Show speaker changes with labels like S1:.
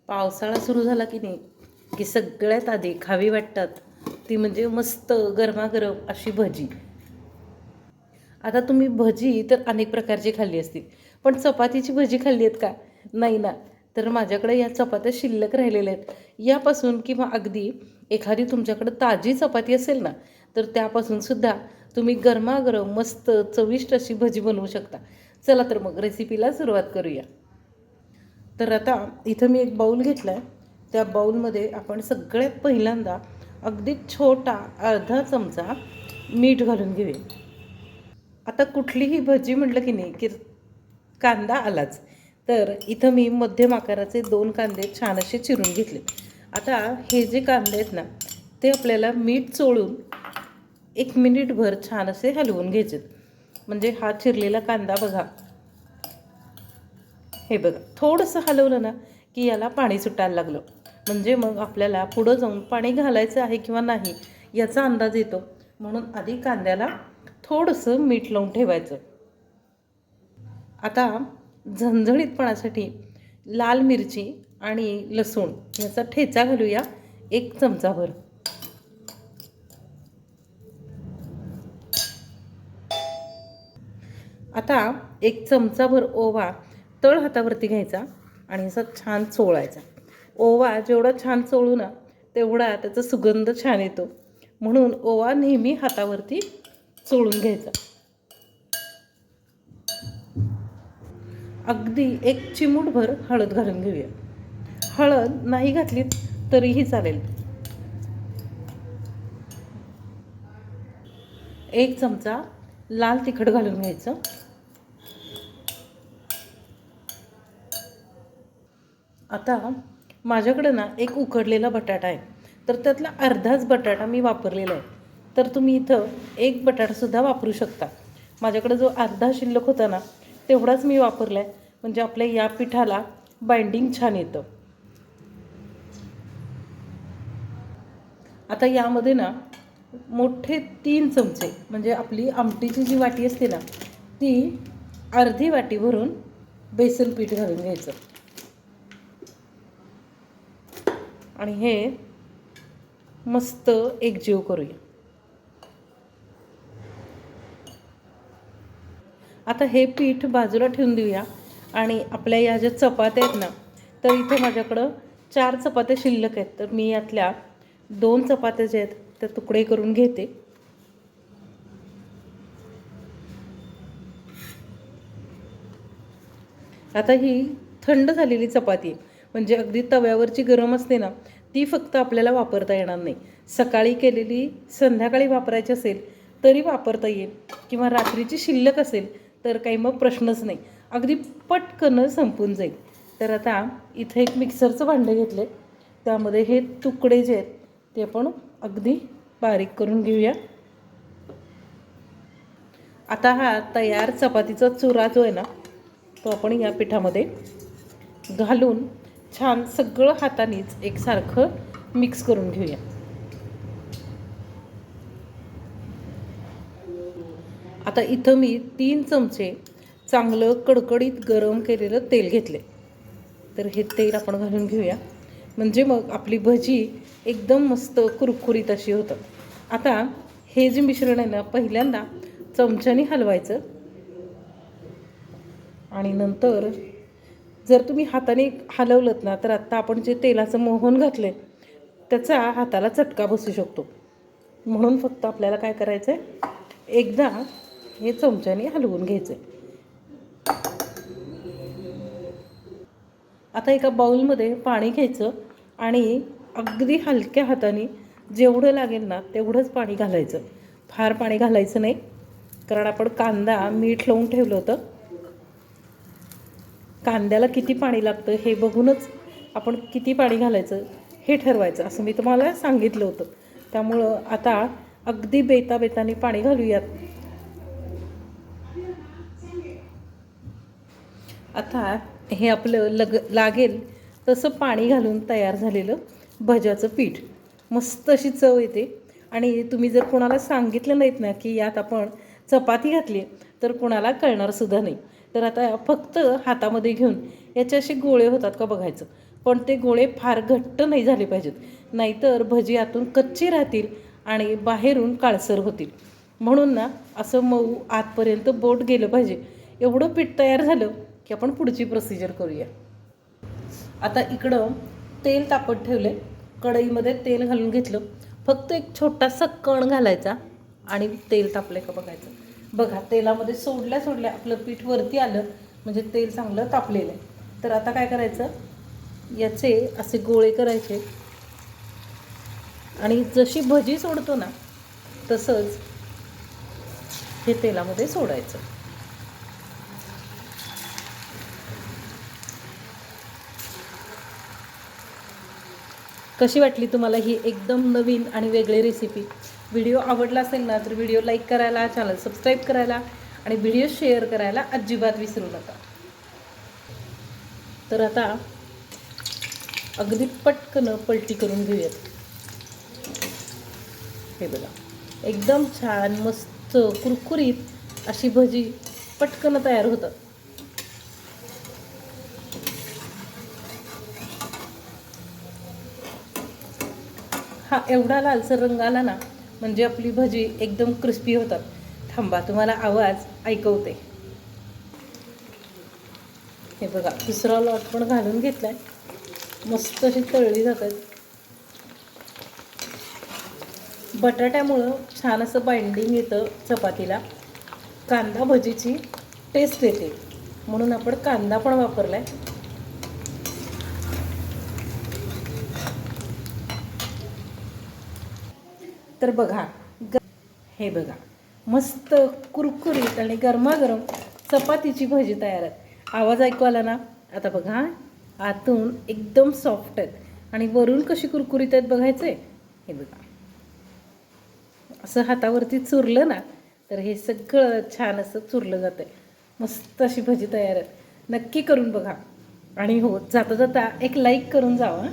S1: पावसाळा सुरू झाला की नाही की सगळ्यात आधी खावी वाटतात ती म्हणजे मस्त गरमागरम अशी भजी. आता तुम्ही भजी तर अनेक प्रकारची खाल्ली असतील, पण चपातीची भजी खाल्ली आहेत का? नाही ना. तर माझ्याकडे या चपात्या शिल्लक राहिलेल्या आहेत. यापासून किंवा अगदी एखादी तुमच्याकडे ताजी चपाती असेल ना, तर त्यापासून सुद्धा तुम्ही गरमागरम मस्त चविष्ट अशी भजी बनवू शकता. चला तर मग रेसिपीला सुरुवात करूया. तर आता इथं मी एक बाऊल घेतला आहे. त्या बाऊलमध्ये आपण सगळ्यात पहिल्यांदा अगदी छोटा अर्धा चमचा मीठ घालून घेऊया. आता कुठलीही भजी म्हटलं की नाही की कांदा आलाच. तर इथं मी मध्यम आकाराचे 2 कांदे छान असे चिरून घेतले. आता हे जे कांदे आहेत ना, ते आपल्याला मीठ चोळून 1 मिनिटभर छान असे हलवून घ्यायचे. म्हणजे हा चिरलेला कांदा बघा, हे बघा थोडंसं हलवलं ना की याला पाणी सुटायला लागलं. म्हणजे मग आपल्याला पुढं जाऊन पाणी घालायचं आहे किंवा नाही याचा अंदाज येतो. म्हणून आधी कांद्याला थोडंसं मीठ लावून ठेवायचं. आता झणझणीतपणासाठी लाल मिरची आणि लसूण याचा ठेचा घालूया 1 चमचाभर. आता 1 चमचाभर ओवा तळ हातावरती घ्यायचा आणि असा छान चोळायचा. ओवा जेवढा छान चोळू ना तेवढा त्याचा सुगंध छान येतो. म्हणून ओवा नेहमी हातावरती चोळून घ्यायचा. अगदी 1 चिमूटभर हळद घालून घेऊया. हळद नाही घातली तरीही चालेल. 1 चमचा लाल तिखट घालून घ्यायचं. आता माझ्याकडं ना एक उकडलेला बटाटा आहे, तर त्यातला अर्धाच बटाटा मी वापरलेला आहे. तर तुम्ही इथं 1 बटाटासुद्धा वापरू शकता. माझ्याकडं जो अर्धा शिल्लक होता ना तेवढाच मी वापरला आहे. म्हणजे आपल्या या पिठाला बाइंडिंग छान येतं. आता यामध्ये ना मोठे 3 चमचे म्हणजे आपली आमटीची जी वाटी असते ना ती अर्धी वाटी भरून बेसन पीठ घालून घ्यायचं आणि हे मस्त एकजीव करूया. आता हे पीठ बाजूला ठेवून देऊया आणि आपल्या या ज्या चपात्या आहेत ना, तर इथे माझ्याकडं 4 चपात्या शिल्लक आहेत. तर मी यातल्या 2 चपात्या ज्या आहेत त्या तुकडे करून घेते. आता ही थंड झालेली चपाती आहे. म्हणजे अगदी तव्यावरची गरम असते ना ती फक्त आपल्याला वापरता येणार नाही. सकाळी केलेली संध्याकाळी वापरायची असेल तरी वापरता येईल किंवा रात्रीची शिल्लक असेल तर काही मग प्रश्नच नाही. अगदी पटकन संपून जाईल. तर आता इथे एक मिक्सरचं भांडं घेतलं आहे. त्यामध्ये हे तुकडे जे आहेत ते आपण अगदी बारीक करून घेऊया. आता हा तयार चपातीचा चुरा जो आहे ना तो आपण या पिठामध्ये घालून छान सगळं हातानेच एकसारखं मिक्स करून घेऊया. आता इथं मी 3 चमचे चांगलं कडकडीत गरम केलेलं तेल घेतले. तर हे तेल आपण घालून घेऊया. म्हणजे मग आपली भजी एकदम मस्त कुरकुरीत अशी होतं. आता हे जे मिश्रण आहे ना पहिल्यांदा चमच्याने हलवायचं आणि नंतर जर तुम्ही हाताने हलवलंत ना तर आत्ता आपण जे तेलाचं मोहन घातलं आहे त्याचा हाताला चटका बसू शकतो. म्हणून फक्त आपल्याला काय करायचं आहे, एकदा हे चमच्याने हलवून घ्यायचं आहे. आता एका बाउलमध्ये पाणी घ्यायचं आणि अगदी हलक्या हाताने जेवढं लागेल ना तेवढंच पाणी घालायचं. फार पाणी घालायचं नाही, कारण आपण कांदा मीठ लावून ठेवलं होतं. कांद्याला किती पाणी लागतं हे बघूनच आपण किती पाणी घालायचं हे ठरवायचं असं मी तुम्हाला सांगितलं होतं. त्यामुळं आता अगदी बेताबेताने पाणी घालूयात. आता हे आपलं लागेल तसं पाणी घालून तयार झालेलं भज्याचं पीठ मस्त अशी चव येते. आणि तुम्ही जर कोणाला सांगितलं नाहीत ना की यात आपण चपाती घातली तर कोणाला कळणारसुद्धा नाही. तर आता फक्त हातामध्ये घेऊन याचे असे गोळे होतात का बघायचं. पण ते गोळे फार घट्ट नाही झाले पाहिजेत, नाहीतर भजी आतून कच्ची राहतील आणि बाहेरून काळसर होतील. म्हणून ना असं मऊ आतपर्यंत बोट गेलं पाहिजे एवढं पीठ तयार झालं की आपण पुढची प्रोसिजर करूया. आता इकडं तेल तापत ठेवले, कढईमध्ये तेल घालून घेतलं. फक्त एक छोटासा कण घालायचा आणि तेल तापले का बघायचं. बघा तेलामध्ये सोडल्या सोडल्या आपलं पीठ वरती आलं म्हणजे तेल चांगलं तापलेलं आहे. तर आता काय करायचं, याचे असे गोळे करायचे आणि जशी भजी सोडतो ना तसंच हे तेलामध्ये सोडायचं. कशी वाटली तुम्हाला ही एकदम नवीन आणि वेगळी रेसिपी? व्हिडिओ आवडला असेल ना तर व्हिडिओ लाईक करायला, चॅनल सबस्क्राईब करायला आणि व्हिडिओ शेअर करायला अजिबात विसरू नका. तर आता अगदी पटकन पलटी करून घेऊयात. हे बघा एकदम छान मस्त कुरकुरीत अशी भजी पटकन तयार होतात. हा एवढा लालसर रंग आला ना म्हणजे आपली भजी एकदम क्रिस्पी होतात. थांबा तुम्हाला आवाज ऐकवते. हे बघा दुसरा लॉट पण घालून घेतलाय, मस्त अशी तळली जातात. बटाट्यामुळं छान असं बाइंडिंग येतं चपातीला, कांदा भजीची टेस्ट येते म्हणून आपण कांदा पण वापरलाय. तर बघा हे बघा मस्त कुरकुरीत आणि गरमागरम चपातीची भजी तयार आहे. आवाज ऐकू आला ना? आता बघा आतून एकदम सॉफ्ट आहेत आणि वरून कशी कुरकुरीत आहेत बघायचे. हे बघा असं हातावरती चुरलं ना तर हे सगळं छान असं चुरलं जातं. मस्त अशी भजी तयार आहे. नक्की करून बघा आणि हो जाता जाता एक लाईक करून जावा.